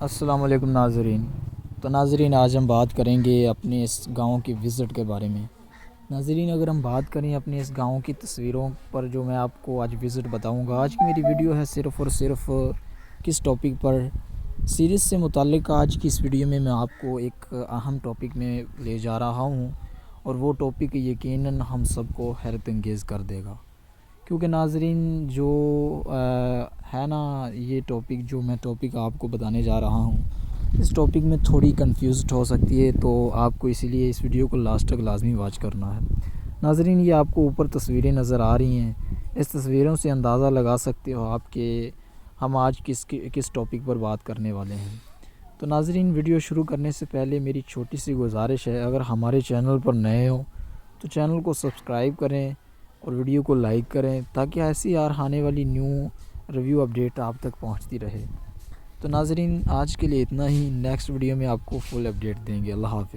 السلام علیکم ناظرین۔ تو ناظرین، آج ہم بات کریں گے اپنے اس گاؤں کی وزٹ کے بارے میں۔ ناظرین، اگر ہم بات کریں اپنے اس گاؤں کی تصویروں پر جو میں آپ کو آج وزٹ بتاؤں گا، آج کی میری ویڈیو ہے صرف اور صرف کس ٹاپک پر، سیریز سے متعلق۔ آج کی اس ویڈیو میں آپ کو ایک اہم ٹاپک میں لے جا رہا ہوں، اور وہ ٹاپک یقیناً ہم سب کو حیرت انگیز کر دے گا، کیونکہ ناظرین جو ہے نا، یہ ٹاپک جو میں آپ کو بتانے جا رہا ہوں، اس ٹاپک میں تھوڑی کنفیوزڈ ہو سکتی ہے، تو آپ کو اسی لیے اس ویڈیو کو لاسٹ تک لازمی واچ کرنا ہے۔ ناظرین، یہ آپ کو اوپر تصویریں نظر آ رہی ہیں، اس تصویروں سے اندازہ لگا سکتے ہو آپ کہ ہم آج کس ٹاپک پر بات کرنے والے ہیں۔ تو ناظرین، ویڈیو شروع کرنے سے پہلے میری چھوٹی سی گزارش ہے، اگر ہمارے چینل پر نئے ہوں تو چینل کو سبسکرائب کریں اور ویڈیو کو لائک کریں، تاکہ ایسی آنے والی نیو ریویو اپڈیٹ آپ تک پہنچتی رہے۔ تو ناظرین، آج کے لیے اتنا ہی، نیکسٹ ویڈیو میں آپ کو فل اپڈیٹ دیں گے۔ اللہ حافظ۔